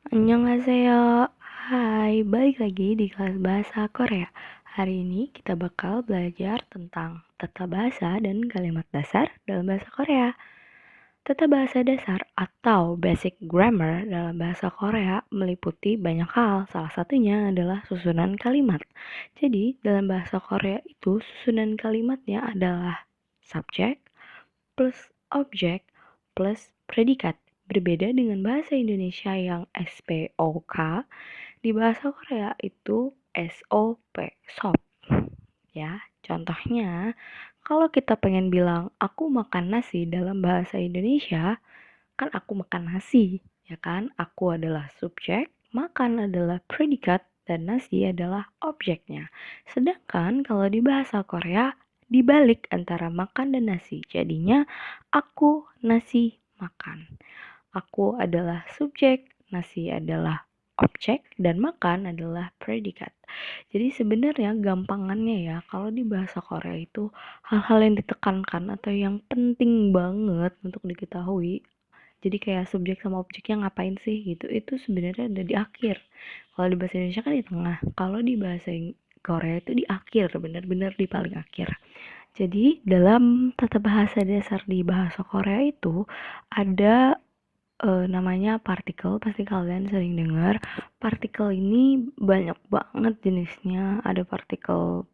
Annyeonghaseyo. Hai, balik lagi di kelas bahasa Korea. Hari ini kita bakal belajar tentang tata bahasa dan kalimat dasar dalam bahasa Korea. Tata bahasa dasar atau basic grammar dalam bahasa Korea meliputi banyak hal. Salah satunya adalah susunan kalimat. Jadi, dalam bahasa Korea itu susunan kalimatnya adalah subjek plus objek plus predikat. Berbeda dengan bahasa Indonesia yang SPOK, di bahasa Korea itu SOP, SOP. Ya, contohnya, kalau kita pengen bilang aku makan nasi dalam bahasa Indonesia, kan aku makan nasi, ya kan? Aku adalah subjek, makan adalah predikat, dan nasi adalah objeknya. Sedangkan kalau di bahasa Korea, dibalik antara makan dan nasi. Jadinya, aku nasi makan. Aku adalah subjek, nasi adalah objek, dan makan adalah predikat. Jadi sebenarnya gampangannya ya, kalau di bahasa Korea itu hal-hal yang ditekankan atau yang penting banget untuk diketahui. Jadi kayak subjek sama objeknya ngapain sih gitu, itu sebenarnya ada di akhir. Kalau di bahasa Indonesia kan di tengah, kalau di bahasa Korea itu di akhir, benar-benar di paling akhir. Jadi dalam tata bahasa dasar di bahasa Korea itu ada namanya partikel, pasti kalian sering dengar. Partikel ini banyak banget jenisnya, ada partikel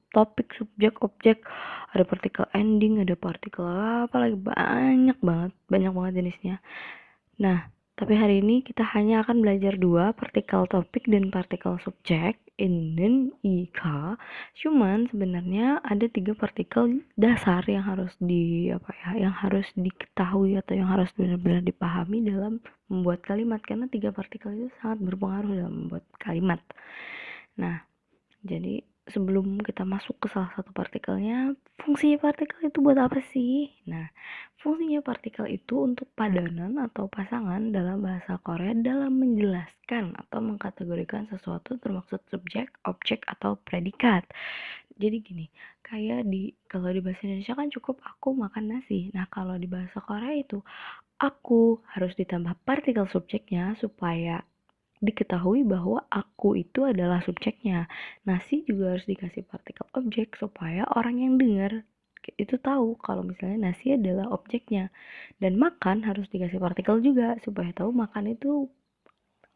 topik, subjek, objek, ada partikel ending, ada partikel apa lagi, banyak banget jenisnya. Nah, tapi hari ini kita hanya akan belajar dua, partikel topik dan partikel subjek, in dan IK. Cuman sebenarnya ada tiga partikel dasar yang harus yang harus diketahui atau yang harus benar-benar dipahami dalam membuat kalimat, karena tiga partikel itu sangat berpengaruh dalam membuat kalimat. Nah, jadi sebelum kita masuk ke salah satu partikelnya, fungsinya partikel itu buat apa sih? Nah, fungsinya partikel itu untuk padanan atau pasangan dalam bahasa Korea dalam menjelaskan atau mengkategorikan sesuatu termaksud subjek, objek, atau predikat. Jadi gini, kayak kalau di bahasa Indonesia kan cukup aku makan nasi. Nah, kalau di bahasa Korea itu aku harus ditambah partikel subjeknya supaya diketahui bahwa aku itu adalah subjeknya. Nasi juga harus dikasih partikel objek supaya orang yang dengar itu tahu kalau misalnya nasi adalah objeknya. Dan makan harus dikasih partikel juga supaya tahu makan itu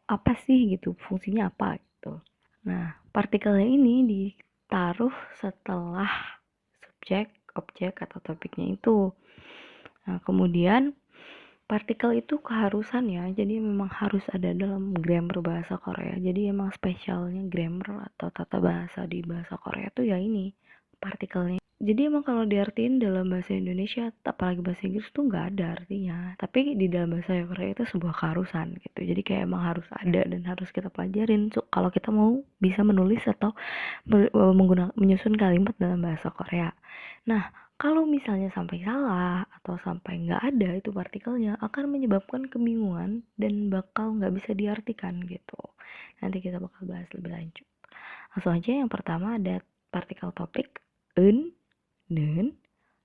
apa sih gitu, fungsinya apa gitu. Nah, partikelnya ini ditaruh setelah subjek, objek, atau topiknya itu. Nah, kemudian partikel itu keharusan ya, jadi memang harus ada dalam grammar bahasa Korea. Jadi emang spesialnya grammar atau tata bahasa di bahasa Korea tuh ya ini, partikelnya. Jadi emang kalau diartiin dalam bahasa Indonesia, apalagi bahasa Inggris tuh nggak ada artinya. Tapi di dalam bahasa Korea itu sebuah keharusan gitu. Jadi kayak emang harus ada dan harus kita pelajarin. So, kalau kita mau bisa menulis atau menyusun kalimat dalam bahasa Korea. Nah, kalau misalnya sampai salah atau sampai nggak ada itu partikelnya, akan menyebabkan kebingungan dan bakal nggak bisa diartikan gitu. Nanti kita bakal bahas lebih lanjut. Langsung aja, yang pertama ada partikel topik, en, nen.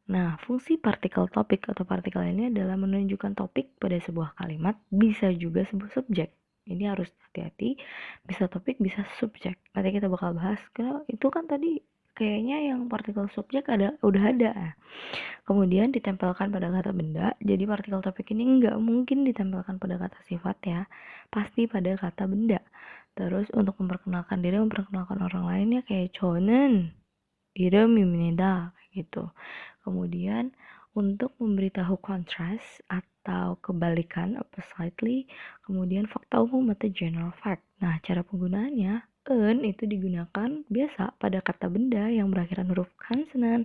Nah, fungsi partikel topik atau partikel ini adalah menunjukkan topik pada sebuah kalimat, bisa juga sebuah subjek. Ini harus hati-hati, bisa topik, bisa subjek. Nanti kita bakal bahas, karena itu kan tadi kayaknya yang partikel subjek udah ada. Kemudian ditempelkan pada kata benda, jadi partikel topik ini nggak mungkin ditempelkan pada kata sifat ya, pasti pada kata benda. Terus untuk memperkenalkan diri, memperkenalkan orang lainnya kayak 저는 이름입니다 gitu. Kemudian untuk memberitahu kontras atau kebalikan oppositely, kemudian fakta umum atau general fact. Nah, cara penggunaannya, en itu digunakan biasa pada kata benda yang berakhiran huruf konsonan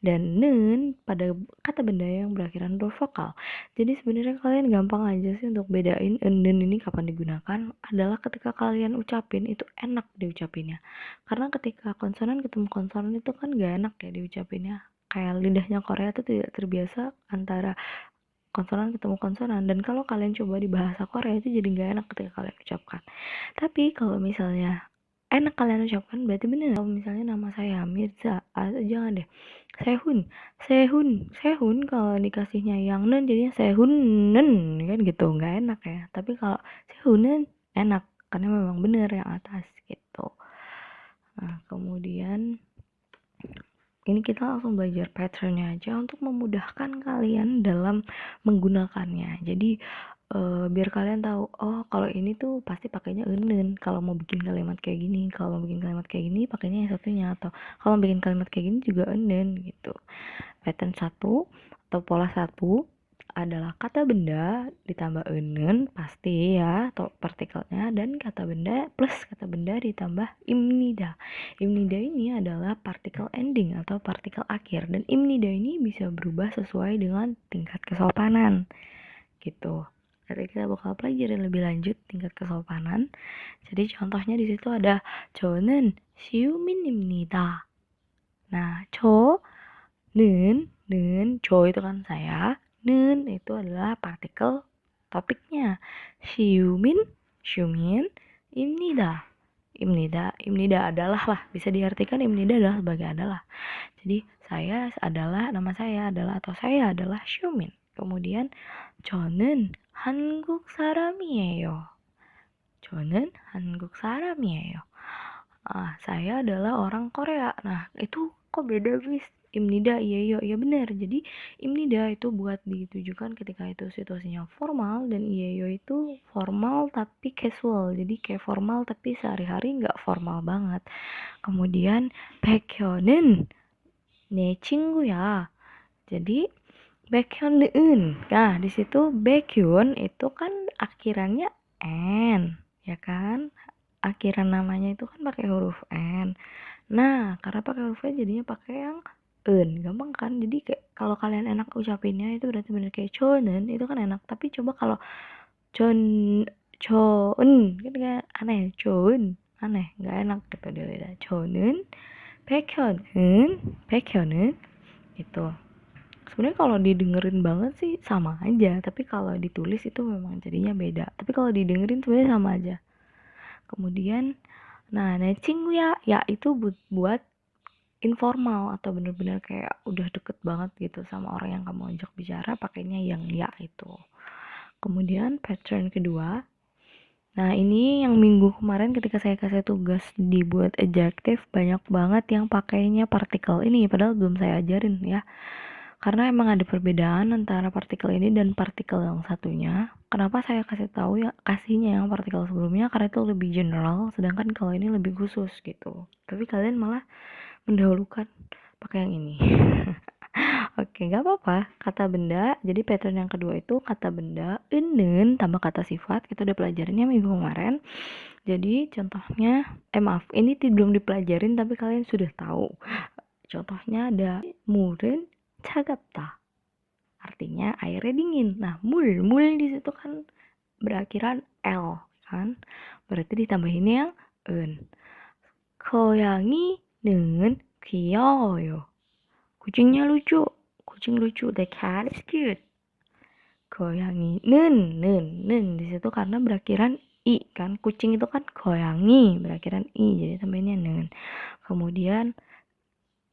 dan nen pada kata benda yang berakhiran huruf vokal. Jadi sebenarnya kalian gampang aja sih untuk bedain en dan ini kapan digunakan, adalah ketika kalian ucapin itu enak diucapinnya. Karena ketika konsonan ketemu konsonan itu kan gak enak ya diucapinnya. Kayak lidahnya Korea tuh tidak terbiasa antara konsonan ketemu konsonan, dan kalau kalian coba di bahasa Korea itu jadi gak enak ketika kalian ucapkan. Tapi kalau misalnya enak kalian ucapkan berarti bener. Kalau misalnya nama saya Mirza, jangan deh Sehun, Sehun kalau dikasihnya yang nen jadinya Sehunen kan gitu, nggak enak ya. Tapi kalau Sehunen enak karena memang bener yang atas gitu. Nah, kemudian ini kita langsung belajar patternnya aja untuk memudahkan kalian dalam menggunakannya. Jadi biar kalian tahu, oh kalau ini tuh pasti pakainya enen kalau mau bikin kalimat kayak gini, kalau mau bikin kalimat kayak gini pakainya yang satunya, atau kalau mau bikin kalimat kayak gini juga enen gitu. Pattern 1 atau pola 1 adalah kata benda ditambah enen pasti ya, atau partikelnya, dan kata benda plus kata benda ditambah imnida. Imnida ini adalah partikel ending atau partikel akhir, dan imnida ini bisa berubah sesuai dengan tingkat kesopanan gitu. Nanti kita bakal pelajari lebih lanjut tingkat kesopanan. Jadi contohnya di situ ada 저는 시우민입니다. Nah, 저 itu kan saya, 는 itu adalah partikel topiknya. 시우민, 입니다. Imnida adalah lah, bisa diartikan imnida adalah sebagai adalah. Jadi saya adalah, nama saya adalah, atau saya adalah 시우민. Kemudian 저는 한국 사람이에요. 저는 한국 사람이에요. Saya adalah orang Korea. Nah, itu kok beda bis? Imnida, iya benar. Jadi imnida itu buat ditujukan ketika itu situasinya formal, dan iya itu formal tapi casual. Jadi kayak formal tapi sehari-hari nggak formal banget. Kemudian 백현은 내 친구야. Jadi 백현은. Nah, di situ 백현 itu kan akhirannya n, ya kan? Akhiran namanya itu kan pakai huruf n. Nah, karena pakai huruf n jadinya pakai yang gampang kan? Jadi kayak kalau kalian enak ucapinnya itu berarti bener kayak chonen, itu kan enak. Tapi coba kalau chon choen kan kayak aneh, choen aneh, nggak enak gitu dia lidah. Chonen, 백현은 itu. Sebenarnya kalau didengerin banget sih sama aja, tapi kalau ditulis itu memang jadinya beda. Tapi kalau didengerin sebenarnya sama aja. Kemudian, nah 친구야, ya itu buat informal atau bener-bener kayak udah deket banget gitu sama orang yang kamu ajak bicara, pakainya yang ya itu. Kemudian pattern kedua, nah ini yang minggu kemarin ketika saya kasih tugas dibuat adjektif, banyak banget yang pakainya partikel ini, padahal belum saya ajarin ya. Karena emang ada perbedaan antara partikel ini dan partikel yang satunya. Kenapa saya kasih tahu ya, kasihnya yang partikel sebelumnya, karena itu lebih general, sedangkan kalau ini lebih khusus gitu. Tapi kalian malah mendahulukan pakai yang ini. Oke, gak apa-apa. Kata benda, jadi pattern yang kedua itu kata benda, enen tambah kata sifat. Kita udah pelajarinnya minggu kemarin. Jadi contohnya, maaf, ini belum dipelajarin tapi kalian sudah tahu. Contohnya ada 물은 차갑다. Artinya airnya dingin. Nah, mul di situ kan berakhiran l kan. Berarti ditambahin yang en. 고양이는 귀여워요. kucingnya lucu. Kucing lucu. The cat is cute. 고양이는 는 di situ karena berakhiran i kan. Kucing itu kan 고양이 berakhiran i, jadi tambahinnya 는. Kemudian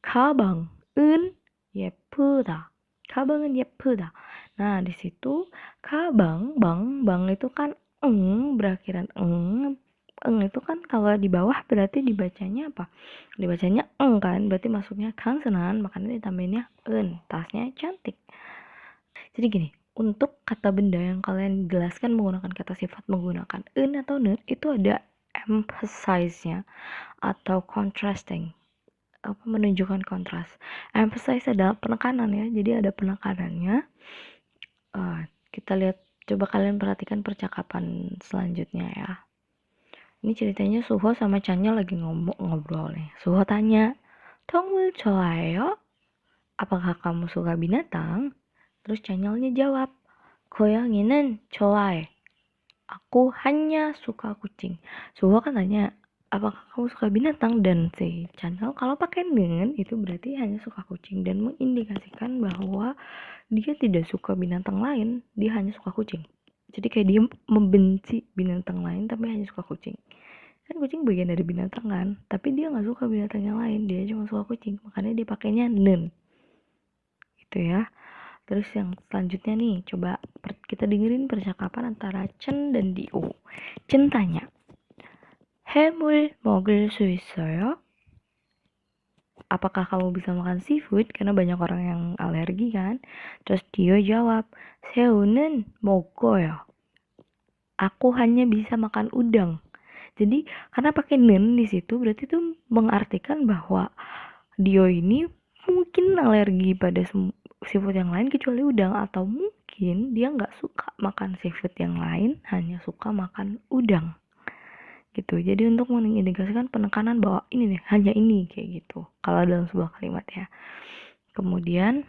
가방은 예쁘다. 가방은 예쁘다. Nah, di situ bang itu kan berakhiran itu kan kalau di bawah berarti dibacanya apa? Dibacanya kan, berarti masuknya konsonan, makanya ditambahinnya tasnya cantik. Jadi gini, untuk kata benda yang kalian jelaskan menggunakan kata sifat menggunakan atau nen, itu ada emphasize-nya atau contrasting, menunjukkan kontras. Emphasize adalah penekanan ya, jadi ada penekanannya. Kita lihat, coba kalian perhatikan percakapan selanjutnya ya. Ini ceritanya Suho sama Channya lagi ngobrol nih. Suho tanya, 동물 좋아해요? Apakah kamu suka binatang? Terus Channya jawab, 고양이는 좋아해. Aku hanya suka kucing. Suho kan tanya, apakah kamu suka binatang? Dan si Channya kalau pakai nen itu berarti hanya suka kucing, dan mengindikasikan bahwa dia tidak suka binatang lain, dia hanya suka kucing. Jadi kayak dia membenci binatang lain tapi hanya suka kucing Kan kucing bagian dari binatang kan, tapi dia nggak suka binatang yang lain, dia cuma suka kucing, makanya dia pakainya nen gitu ya. Terus yang selanjutnya nih, coba kita dengerin percakapan antara Chen dan Dio. Chen tanya, 해물 먹을 수 있어요? Apakah kamu bisa makan seafood? Karena banyak orang yang alergi kan. Terus Dio jawab, 새우는 먹어요. Aku hanya bisa makan udang. Jadi karena pakai nen di situ berarti itu mengartikan bahwa Dio ini mungkin alergi pada seafood yang lain kecuali udang, atau mungkin dia nggak suka makan seafood yang lain, hanya suka makan udang gitu. Jadi untuk mengindikasikan penekanan bahwa ini nih, hanya ini, kayak gitu kalau dalam sebuah kalimat ya. Kemudian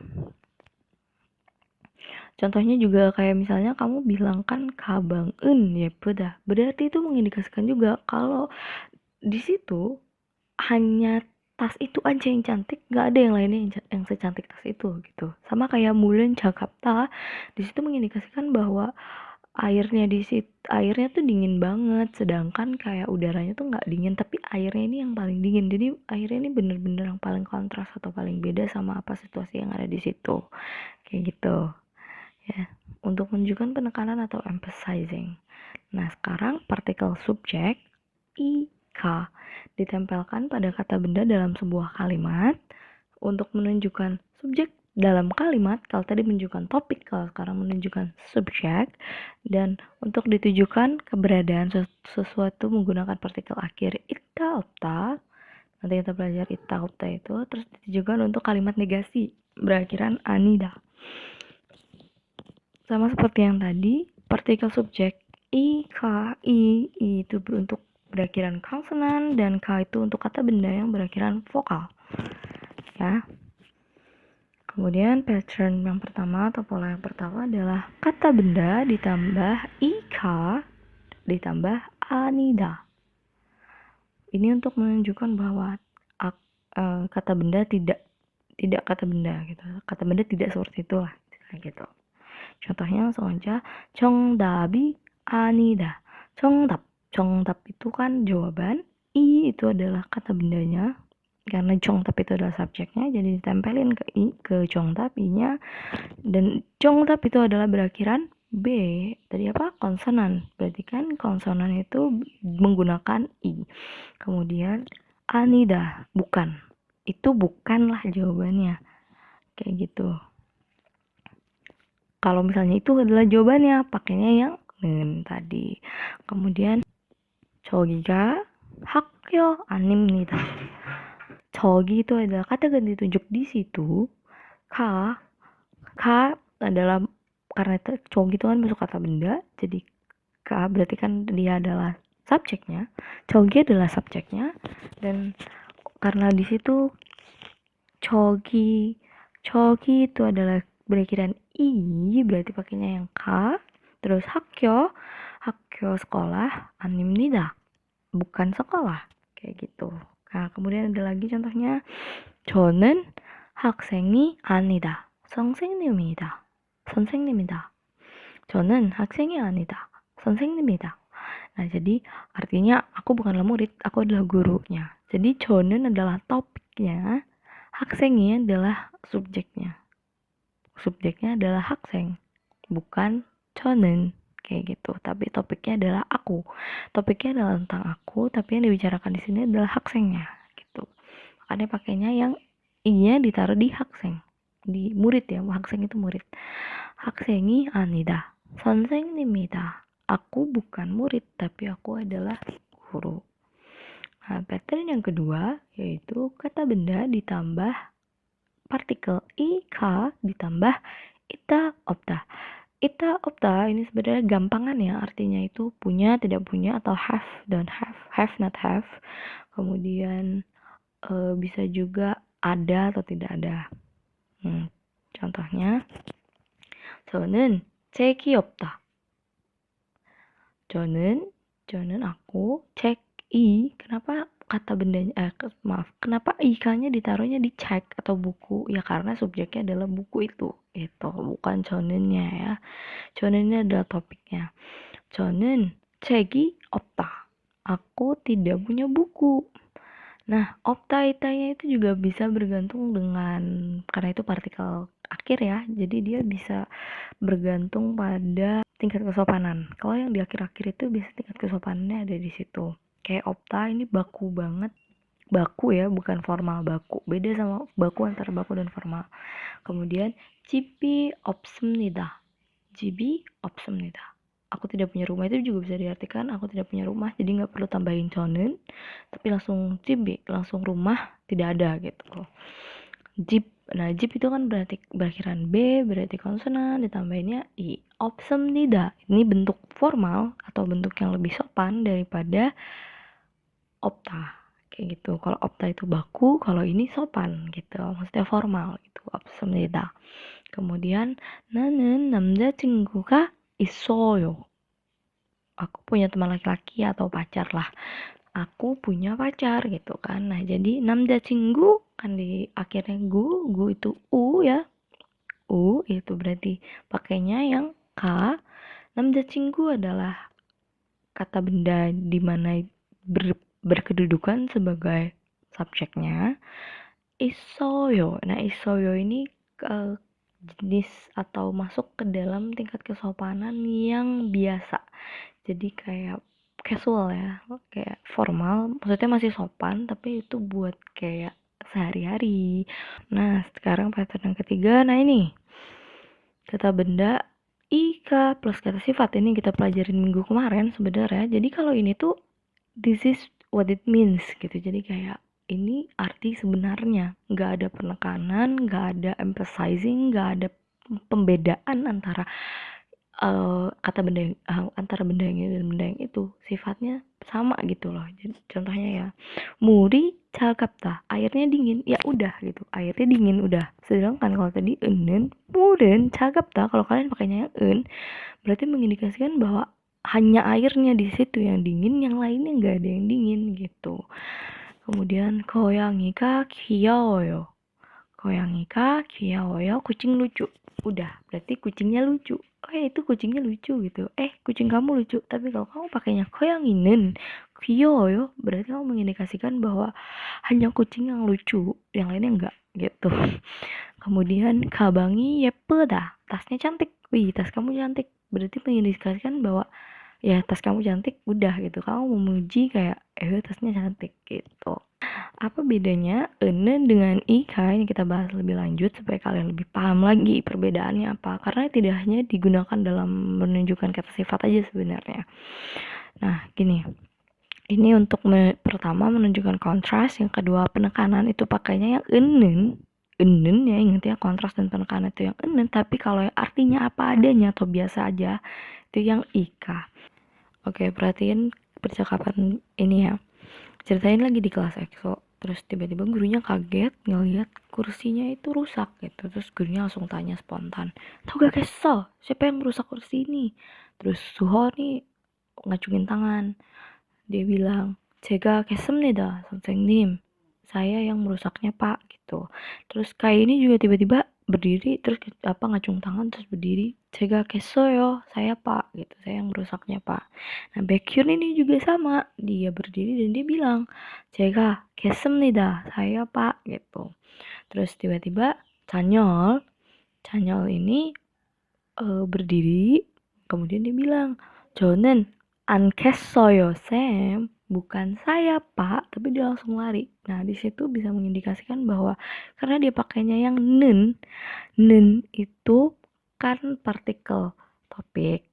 contohnya juga kayak misalnya kamu bilang kan 가방은 예쁘다, berarti itu mengindikasikan juga kalau di situ hanya tas itu aja yang cantik, nggak ada yang lainnya yang secantik tas itu gitu. Sama kayak Mulan Jakarta, di situ mengindikasikan bahwa airnya tuh dingin banget, sedangkan kayak udaranya tuh nggak dingin, tapi airnya ini yang paling dingin. Jadi airnya ini bener-bener yang paling kontras atau paling beda sama apa situasi yang ada di situ, kayak gitu ya, untuk menunjukkan penekanan atau emphasizing. Nah sekarang partikel subjek IK ditempelkan pada kata benda dalam sebuah kalimat untuk menunjukkan subjek dalam kalimat. Kalau tadi menunjukkan topik, kalau sekarang menunjukkan subjek, dan untuk ditujukan keberadaan sesuatu menggunakan partikel akhir ita opta. Nanti kita belajar ita opta itu. Terus ditujukan untuk kalimat negasi berakhiran anida. Sama seperti yang tadi, partikel subjek I, K, I itu untuk berakhiran konsonan, dan K itu untuk kata benda yang berakhiran vokal. Ya. Kemudian pattern yang pertama atau pola yang pertama adalah kata benda ditambah IK ditambah anida. Ini untuk menunjukkan bahwa kata benda tidak kata benda gitu. Kata benda tidak seperti itu lah gitu. Contohnya langsung aja, 정답이 아니다. 정답 itu kan jawaban, i itu adalah kata bendanya, karena 정답 itu adalah subjeknya, jadi ditempelin ke 정답 i-nya, dan 정답 itu adalah berakhiran b. Tadi apa? Konsonan. Berarti kan konsonan itu menggunakan i. Kemudian 아니다, bukan. Itu bukanlah jawabannya. Kayak gitu. Kalau misalnya itu adalah jawabannya, pakainya yang tadi. Kemudian 저기가 학교 아닙니다. 저기 itu adalah kata ganti tunjuk di situ. Ka adalah, karena 저기 itu kan masuk kata benda, jadi ka berarti kan dia adalah subjeknya. 저기 adalah subjeknya, dan karena di situ 저기 itu adalah berakhiran i, berarti pakainya yang ka. Terus 학교 sekolah, 아닙니다, bukan sekolah, kayak gitu. Nah kemudian ada lagi contohnya, 저는 학생이 아니다, 선생님이다. 저는 학생이 아니다, 선생님이다. Nah jadi artinya aku bukanlah murid, aku adalah gurunya. Jadi 저는 adalah topiknya, 학생이 adalah subjeknya. Subjeknya adalah 학생, bukan 저는, kayak gitu. Tapi topiknya adalah aku. Topiknya adalah tentang aku, tapi yang dibicarakan di sini adalah 학생nya, gitu. Makanya pakainya yang i-nya ditaruh di 학생, di murid ya. 학생 itu murid. 학생이 아니다, 선생님이다. Aku bukan murid, tapi aku adalah guru. Nah, pattern yang kedua yaitu kata benda ditambah partikel IK ditambah ita opta. Ita opta ini sebenarnya gampangan ya, artinya itu punya, tidak punya, atau have, don't have not have. Kemudian bisa juga ada atau tidak ada. Contohnya, 저는 책이 없다. 저는 aku, cek i, kenapa kata bendanya kenapa ikannya ditaruhnya di cek atau buku? Ya karena subjeknya adalah buku itu bukan 저는nya ya. 저는nya adalah topiknya. 저는 책이 없다. Aku tidak punya buku. Nah, optaitanya itu juga bisa bergantung dengan, karena itu partikel akhir ya, jadi dia bisa bergantung pada tingkat kesopanan. Kalau yang di akhir-akhir itu biasa tingkat kesopanannya ada di situ. Kayak opta ini baku banget, baku ya, bukan formal baku. Beda sama baku antara baku dan formal. Kemudian 집이 없습니다. 집이 없습니다. Aku tidak punya rumah itu juga bisa diartikan aku tidak punya rumah, jadi nggak perlu tambahin 저는, tapi langsung 집이, langsung rumah tidak ada gitu. 집, nah 집 itu kan berarti berakhiran B, berarti konsonan, ditambahinnya I. 없습니다, ini bentuk formal atau bentuk yang lebih sopan daripada opta, kayak gitu. Kalau opta itu baku, kalau ini sopan gitu, maksudnya formal gitu, 없습니다. kemudian 나는 남자친구가 있어요. Aku punya teman laki-laki atau pacar lah. Aku punya pacar gitu kan. Nah, jadi 남자친구 kan di akhirnya gu itu u ya. U itu berarti pakainya yang k. 남자친구 adalah kata benda di mana berkedudukan sebagai subjeknya. 있어요. Nah, 있어요 ini jenis atau masuk ke dalam tingkat kesopanan yang biasa. Jadi kayak casual ya, kayak formal, maksudnya masih sopan tapi itu buat kayak sehari-hari. Nah, sekarang pattern yang ketiga. Nah, ini kata benda ika plus kata sifat, ini kita pelajarin minggu kemarin sebenarnya. Jadi kalau ini tuh this is what it means gitu, jadi kayak ini arti sebenarnya, nggak ada penekanan, nggak ada emphasizing, nggak ada pembedaan antara kata benda yang, antara benda yang ini dan benda yang itu, sifatnya sama gitu loh. Jadi contohnya ya, muri 차갑다, airnya dingin, ya udah gitu, airnya dingin udah. Sedangkan kalau tadi enen 물은 차갑다, kalau kalian pakainya yang en, berarti mengindikasikan bahwa hanya airnya di situ yang dingin, yang lainnya nggak ada yang dingin gitu. Kemudian 고양이가 귀여워요. 고양이가 귀여워요. kucing lucu. Udah, berarti kucingnya lucu. Oh ya, itu kucingnya lucu gitu. Kucing kamu lucu. Tapi kalau kamu pakainya 고양이는 귀여워요, berarti kamu mengindikasikan bahwa hanya kucing yang lucu, yang lainnya enggak gitu. Kemudian 가방이 예쁘다. Tasnya cantik. Wih, tas kamu cantik. Berarti mengindikasikan bahwa ya tas kamu cantik udah gitu, kamu memuji kayak tasnya cantik gitu. Apa bedanya ene dengan ika, ini kita bahas lebih lanjut supaya kalian lebih paham lagi perbedaannya apa, karena tidak hanya digunakan dalam menunjukkan kata sifat aja sebenarnya. Nah gini, ini untuk pertama menunjukkan kontras, yang kedua penekanan, itu pakainya yang enen ya, ingat ya, kontras dan penekanan itu yang enen, tapi kalau yang artinya apa adanya atau biasa aja itu yang ika. Oke, perhatiin percakapan ini ya. Ceritain lagi di kelas EXO, terus tiba-tiba gurunya kaget ngeliat kursinya itu rusak gitu. Terus gurunya langsung tanya spontan, tau gak kesel, siapa yang merusak kursi ini? Terus Suho nih ngacungin tangan, dia bilang, 제가 깼습니다, 선생님. Saya yang merusaknya pak gitu. Terus kayak ini juga tiba-tiba berdiri, terus ngacung tangan terus berdiri, 제가 깼어요, saya pak gitu, saya yang merusaknya pak. Nah Baekhyun ini juga sama, dia berdiri dan dia bilang, 제가 깼습니다, saya pak gitu. Terus tiba-tiba Chanyeol ini berdiri, kemudian dia bilang, 저는 안 깼어요, Sam. Bukan saya pak, tapi dia langsung lari. Nah di situ bisa mengindikasikan bahwa karena dia pakainya yang nen itu kan partikel topik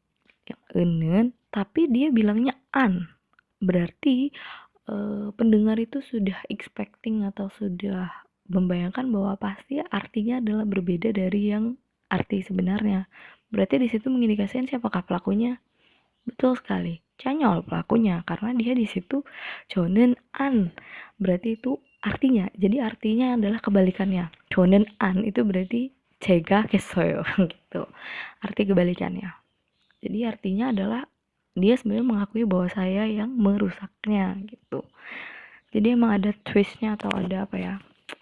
yang enen, tapi dia bilangnya an, berarti pendengar itu sudah expecting atau sudah membayangkan bahwa pasti artinya adalah berbeda dari yang arti sebenarnya. Berarti di situ mengindikasikan siapakah pelakunya? Betul sekali, Chanyeol pelakunya, karena dia di situ Jonen an, berarti itu artinya. Jadi artinya adalah kebalikannya. Jonen an itu berarti 제가 깼어요 gitu. Arti kebalikannya. Jadi artinya adalah dia sebenarnya mengakui bahwa saya yang merusaknya gitu. Jadi emang ada twistnya atau ada apa ya?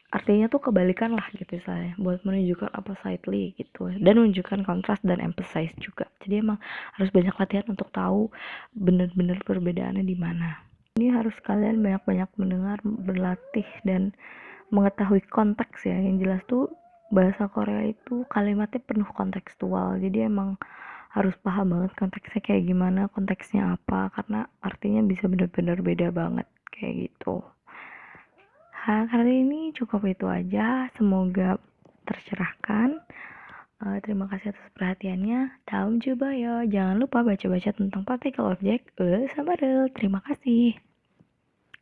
Artinya tuh kebalikan lah gitu saya, buat menunjukkan oppositely gitu, dan menunjukkan kontras dan emphasize juga. Jadi emang harus banyak latihan untuk tahu benar-benar perbedaannya di mana. ini harus kalian banyak-banyak mendengar, berlatih, dan mengetahui konteks ya. Yang jelas tuh bahasa Korea itu kalimatnya penuh kontekstual, jadi emang harus paham banget konteksnya kayak gimana, konteksnya apa, karena artinya bisa benar-benar beda banget kayak gitu. Hari ini cukup itu aja, semoga tercerahkan. Terima kasih atas perhatiannya. Daum juga ya, jangan lupa baca-baca tentang particle object sama real. Terima kasih.